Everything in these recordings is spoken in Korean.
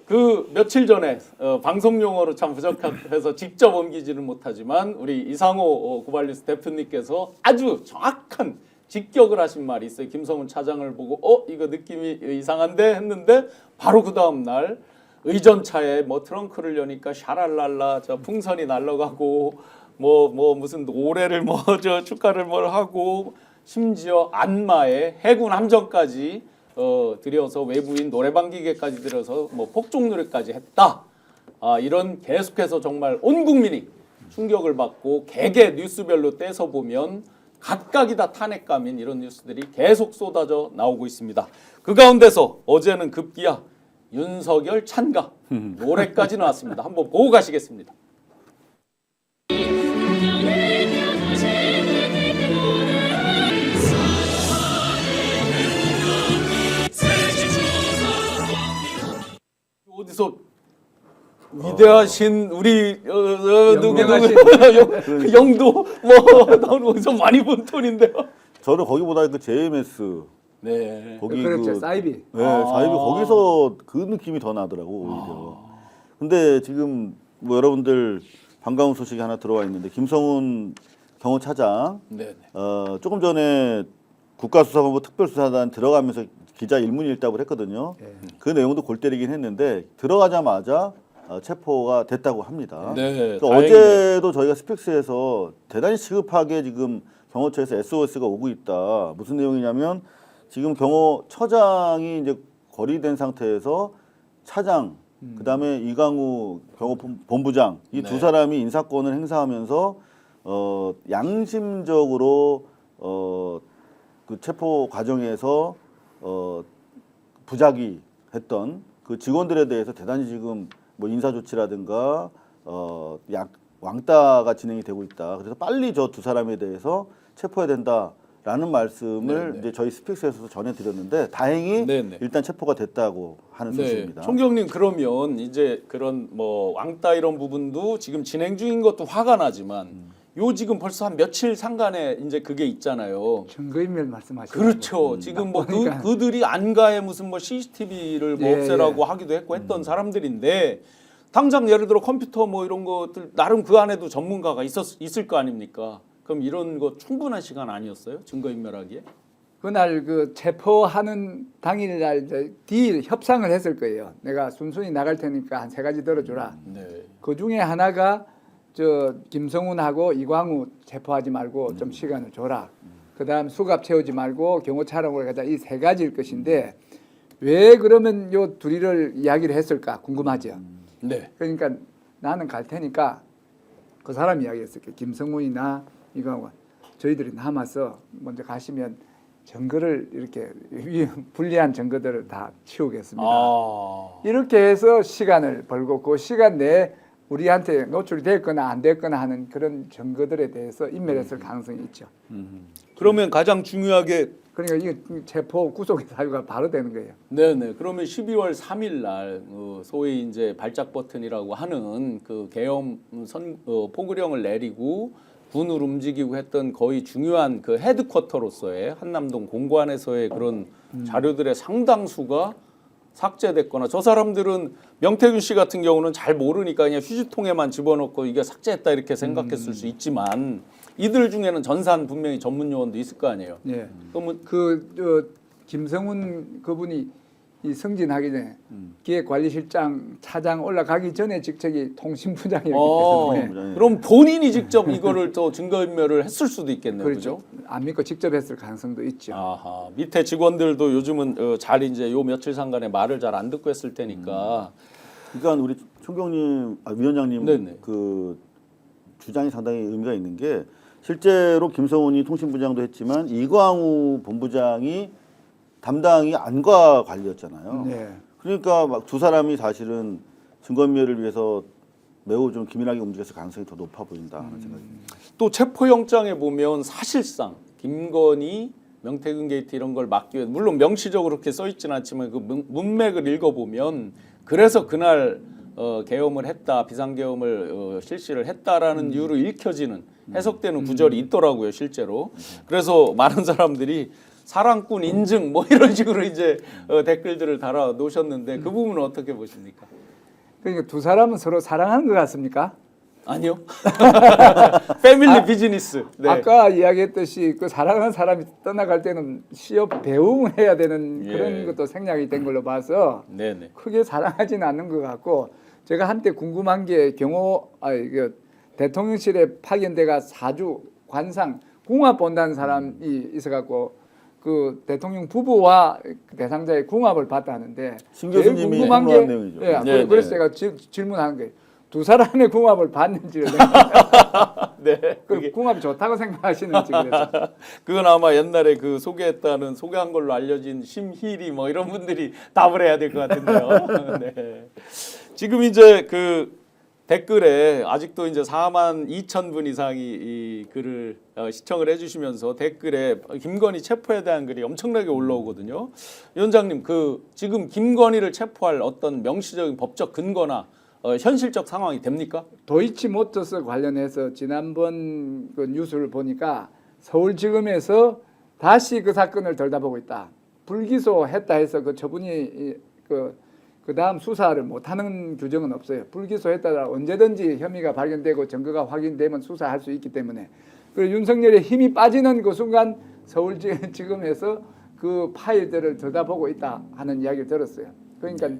그 며칠 전에 방송 용어로 참 부족해서 직접 옮기지는 못하지만 우리 이상호 고발뉴스 대표님께서 아주 정확한 직격을 하신 말이 있어요. 김성훈 차장을 보고 이거 느낌이 이상한데 했는데 바로 그 다음 날 의전차에 뭐 트렁크를 여니까 샤랄랄라 저 풍선이 날아가고 뭐 무슨 노래를 뭐 저 축가를 뭘 하고 심지어 안마에 해군 함정까지 들여서 외부인 노래방 기계까지 들여서 뭐 폭죽 노래까지 했다. 이런 계속해서 정말 온 국민이 충격을 받고 개개 뉴스별로 떼서 보면 각각이 다 탄핵감인 이런 뉴스들이 계속 쏟아져 나오고 있습니다. 그 가운데서 어제는 급기야 윤석열 찬가 노래까지 나왔습니다. 한번 보고 가시겠습니다. 어디서 위대하신 우리 누구 영도 뭐 나오는 어디서 많이 본 톤인데요. 저는 거기보다 그 JMS 네. 거기 그렇죠. 사이비. 네, 사이비 거기서 그 느낌이 더 나더라고 오히려. 근데 지금 뭐 여러분들 반가운 소식이 하나 들어와 있는데 김성훈 경호차장 조금 전에 국가수사본부 특별수사단 들어가면서 기자 일문일답을 했거든요. 그 내용도 골 때리긴 했는데 들어가자마자 체포가 됐다고 합니다. 네, 그러니까 어제도 저희가 스픽스에서 대단히 시급하게 지금 경호처에서 SOS가 오고 있다. 무슨 내용이냐면 지금 경호처장이 이제 거리된 상태에서 차장, 그다음에 이강우 경호본부장 이 두 사람이 인사권을 행사하면서 양심적으로 그 체포 과정에서 부작위 했던 그 직원들에 대해서 대단히 지금 뭐 인사 조치라든가 왕따가 진행이 되고 있다. 그래서 빨리 저 두 사람에 대해서 체포해야 된다라는 말씀을 이제 저희 스픽스에서도 전해드렸는데 다행히 일단 체포가 됐다고 하는 소식입니다. 총경님 그러면 이제 그런 뭐 왕따 이런 부분도 지금 진행 중인 것도 화가 나지만 요 지금 벌써 한 며칠 상간에 이제 그게 있잖아요. 증거인멸 말씀하시죠. 그렇죠. 지금 뭐 그들이 안가에 무슨 뭐 CCTV를 뭐 없애라고 하기도 했고 했던 사람들인데 당장 예를 들어 컴퓨터 뭐 이런 것들 나름 그 안에도 전문가가 있을 거 아닙니까? 그럼 이런 거 충분한 시간 아니었어요? 증거인멸하기에? 그날 그 체포하는 당일날 이제 딜 협상을 했을 거예요. 내가 순순히 나갈 테니까 한 3가지 들어주라. 그 중에 하나가 저 김성훈하고 이광우 체포하지 말고 좀 시간을 줘라. 그다음 수갑 채우지 말고 경호 촬영을 가자. 이 3가지일 것인데 왜 그러면 요 둘이를 이야기를 했을까 궁금하죠. 그러니까 나는 갈 테니까 그 사람 이야기했을 거예요. 김성훈이나 이광우 저희들이 남아서 먼저 가시면 증거를 이렇게 불리한 증거들을 다 치우겠습니다. 이렇게 해서 시간을 벌고 그 시간 내에 우리한테 노출이 됐거나 안 됐거나 하는 그런 증거들에 대해서 인멸했을 가능성이 있죠. 그러면 가장 중요하게 그러니까 이게 체포 구속의 사유가 바로 되는 거예요. 네네. 그러면 12월 3일 날 소위 이제 발작 버튼이라고 하는 그 계엄 포구령을 내리고 군을 움직이고 했던 거의 중요한 그 헤드쿼터로서의 한남동 공관에서의 그런 자료들의 상당수가 삭제됐거나 저 사람들은 명태균 씨 같은 경우는 잘 모르니까 그냥 휴지통에만 집어넣고 이게 삭제했다 이렇게 생각했을 수 있지만 이들 중에는 전산 분명히 전문 요원도 있을 거 아니에요. 그러면 김성훈 그분이 이 승진하기 전에 기획관리실장 차장 올라가기 전에 직책이 통신부장이었기 때문에 그럼 본인이 직접 이거를 또 증거인멸을 했을 수도 있겠네요. 그렇죠? 안 믿고 직접 했을 가능성도 있죠. 밑에 직원들도 요즘은 잘 이제 요 며칠 상간에 말을 잘 안 듣고 했을 테니까. 그러니까 우리 총경님, 위원장님 그 주장이 상당히 의미가 있는 게 실제로 김성훈이 통신부장도 했지만 이광우 본부장이 담당이 안과 관리였잖아요. 그러니까 막 두 사람이 사실은 증거인멸을 위해서 매우 좀 기민하게 움직였을 가능성이 더 높아 보인다 하는 생각입니다. 또 체포영장에 보면 사실상 김건희, 명태균 게이트 이런 걸 막기 위해 물론 명시적으로 그렇게 써 있지는 않지만 그 문맥을 읽어보면 그래서 그날 계엄을 했다, 비상계엄을 실시를 했다라는 이유로 읽혀지는 해석되는 구절이 있더라고요, 실제로. 그래서 많은 사람들이 사랑꾼 인증 뭐 이런 식으로 이제 댓글들을 달아 놓으셨는데 그 부분은 어떻게 보십니까? 그러니까 두 사람은 서로 사랑하는 것 같습니까? 아니요. 패밀리 비즈니스. 네. 아까 이야기했듯이 그 사랑하는 사람이 떠나갈 때는 시업 배웅을 해야 되는 예. 그런 것도 생략이 된 걸로 봐서 네네. 크게 사랑하지는 않는 것 같고 제가 한때 궁금한 게 이게 대통령실에 파견돼가 사주 관상 궁합 본다는 사람이 있어갖고 그 대통령 부부와 대상자의 궁합을 봤다 하는데 신 제일 교수님이 궁금한 게 행로한 내용이죠. 예, 네, 그래서 네. 제가 질문하는 거예요. 두 사람의 궁합을 봤는지를 네. 그 궁합이 좋다고 생각하시는지 그래서 그건 아마 옛날에 그 소개했다는 소개한 걸로 알려진 심희리 뭐 이런 분들이 답을 해야 될 것 같은데요. 네. 지금 이제 그 댓글에 아직도 이제 4만 2천 분 이상이 이 글을 시청을 해주시면서 댓글에 김건희 체포에 대한 글이 엄청나게 올라오거든요. 위원장님, 그 지금 김건희를 체포할 어떤 명시적인 법적 근거나 현실적 상황이 됩니까? 도이치모터스 관련해서 지난번 그 뉴스를 보니까 서울지검에서 다시 그 사건을 들여다보고 있다. 불기소했다 해서 그 처분이 그 다음 수사를 못하는 규정은 없어요. 불기소했다가 언제든지 혐의가 발견되고 증거가 확인되면 수사할 수 있기 때문에 그리고 윤석열의 힘이 빠지는 그 순간 서울지검에서 그 파일들을 들여다보고 있다 하는 이야기를 들었어요. 그러니까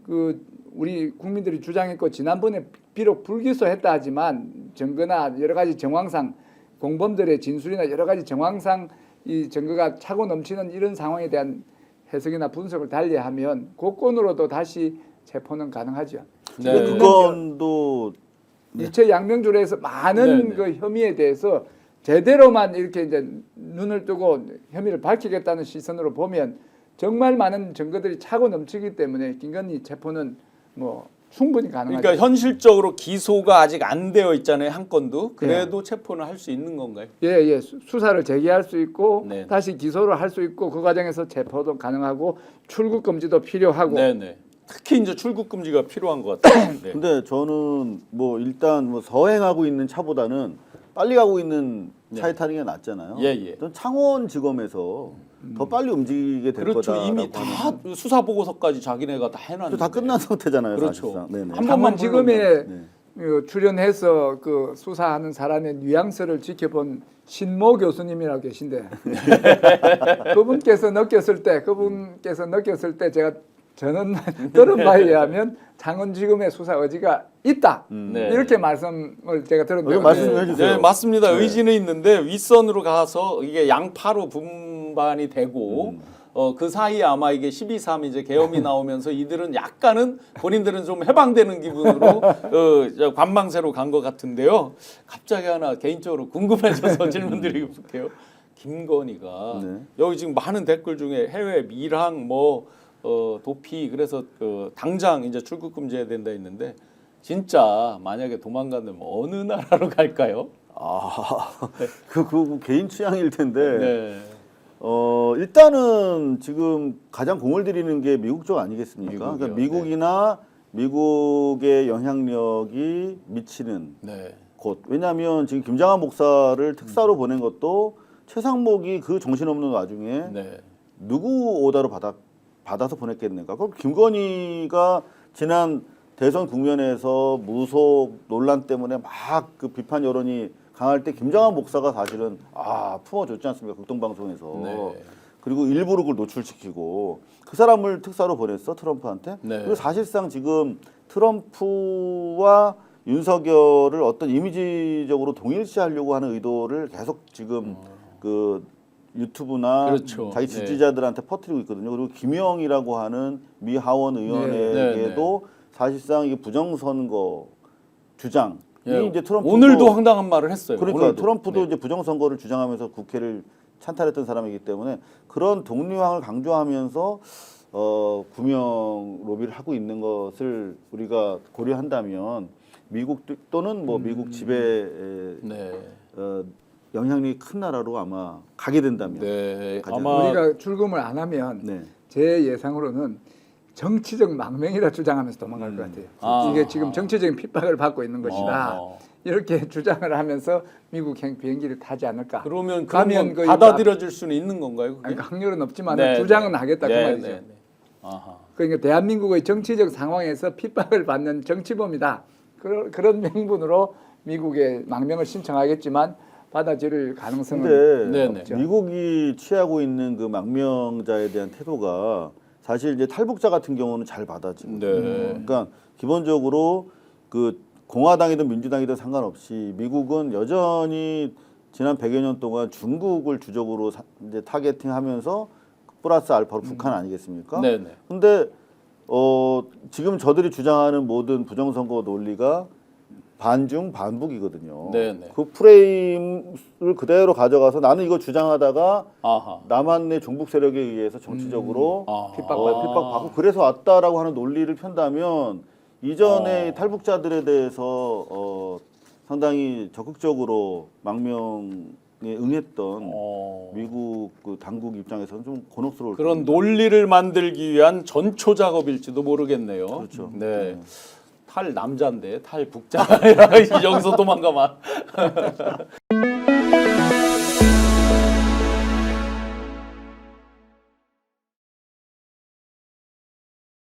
그 우리 국민들이 주장했고 지난번에 비록 불기소했다 하지만 증거나 여러 가지 정황상 공범들의 진술이나 여러 가지 정황상 이 증거가 차고 넘치는 이런 상황에 대한 해석이나 분석을 달리하면 그 건으로도 다시 체포는 가능하죠. 네. 그 건도 이체 양명줄에서 많은 네, 네. 그 혐의에 대해서 제대로만 이렇게 이제 눈을 뜨고 혐의를 밝히겠다는 시선으로 보면 정말 많은 증거들이 차고 넘치기 때문에 김건희 체포는 뭐 충분히 가능하죠. 그러니까 현실적으로 기소가 아직 안 되어 있잖아요, 한 건도. 그래도 체포는 할 수 있는 건가요? 예. 수사를 재개할 수 있고 네. 다시 기소를 할 수 있고 그 과정에서 체포도 가능하고 출국 금지도 필요하고 네네. 특히 이제 출국 금지가 필요한 것 같아요. 네. 근데 저는 뭐 일단 뭐 서행하고 있는 차보다는 빨리 가고 있는 차에 타는 게 낫잖아요. 예. 전 창원지검에서 더 빨리 움직이게 될 그렇죠. 거다. 이미 다 수사 보고서까지 자기네가 다 해놨는데. 다 끝난 상태잖아요. 그렇죠. 사실상. 네네. 한 번만 지금에 네. 출연해서 그 수사하는 사람의 뉘앙스를 지켜본 신모 교수님이라고 계신데 그분께서 느꼈을 때 저는 들은 바에 의하면 창원지검의 수사 의지가 있다. 네. 이렇게 말씀을 제가 들었는데 말씀해 주세요. 네, 맞습니다. 네. 의지는 있는데 윗선으로 가서 이게 양파로 분반이 되고 그 사이에 아마 이게 12.3 이제 계엄이 나오면서 이들은 약간은 본인들은 좀 해방되는 기분으로 관망세로 간 것 같은데요. 갑자기 하나 개인적으로 궁금해져서 질문드리고 볼게요. 김건희가 네. 여기 지금 많은 댓글 중에 해외 밀항 도피 그래서 당장 이제 출국 금지해야 된다 했는데 진짜 만약에 도망간다면 어느 나라로 갈까요? 그 개인 취향일 텐데. 네. 일단은 지금 가장 공을 들이는 게 미국 쪽 아니겠습니까? 미국이요. 그러니까 미국이나 미국의 영향력이 미치는 네. 곳. 왜냐하면 지금 김장한 목사를 특사로 보낸 것도 최상목이 그 정신없는 와중에 네. 누구 오다로 받아서 보냈겠는가? 그럼 김건희가 지난 대선 국면에서 무속 논란 때문에 막 그 비판 여론이 강할 때 김장한 목사가 사실은 품어줬지 않습니까? 극동방송에서. 네. 그리고 일부러 그걸 노출시키고 그 사람을 특사로 보냈어 트럼프한테. 네. 그리고 사실상 지금 트럼프와 윤석열을 어떤 이미지적으로 동일시하려고 하는 의도를 계속 지금 그 유튜브나 그렇죠. 자기 지지자들한테 퍼뜨리고 있거든요. 그리고 김영이라고 하는 미 하원 의원에게도 사실상 이게 부정선거 주장이 이제 트럼프 오늘도 황당한 말을 했어요. 그러니까 오늘도. 트럼프도 네. 이제 부정선거를 주장하면서 국회를 찬탈했던 사람이기 때문에 그런 동료항을 강조하면서 구명 로비를 하고 있는 것을 우리가 고려한다면 미국 또는 뭐 미국 지배 영향력이 큰 나라로 아마 가게 된다면 아마 우리가 출금을 안 하면 제 예상으로는 정치적 망명이라 주장하면서 도망갈 것 같아요. 이게 지금 정치적인 핍박을 받고 있는 것이다. 이렇게 주장을 하면서 미국 비행기를 타지 않을까. 그러면 그런 가면 건 거의 받아들여질 수는 있는 건가요? 그게? 아니, 확률은 없지만 네, 주장은 하겠다 그 네, 말이죠. 네, 네. 아하. 그러니까 대한민국의 정치적 상황에서 핍박을 받는 정치범이다. 그런 명분으로 미국에 망명을 신청하겠지만 받아들일 가능성은 근데 네네. 없죠. 미국이 취하고 있는 그 망명자에 대한 태도가 사실 이제 탈북자 같은 경우는 잘 받아지고, 네. 그러니까 기본적으로 그 공화당이든 민주당이든 상관없이 미국은 여전히 지난 100여 년 동안 중국을 주적으로 이제 타겟팅하면서 플러스 알파로 북한 아니겠습니까? 네네. 근데 지금 저들이 주장하는 모든 부정선거 논리가 반중 반북이거든요. 네네. 그 프레임을 그대로 가져가서 나는 이거 주장하다가 아하. 남한의 종북 세력에 의해서 정치적으로 아. 핍박받고 그래서 왔다라고 하는 논리를 편다면 이전에 탈북자들에 대해서 상당히 적극적으로 망명에 응했던 미국 그 당국 입장에서는 좀 곤혹스러울 그런 겁니다. 논리를 만들기 위한 전초 작업일지도 모르겠네요. 그렇죠. 네. 탈 남자인데 탈 북자 여기서 도망가만.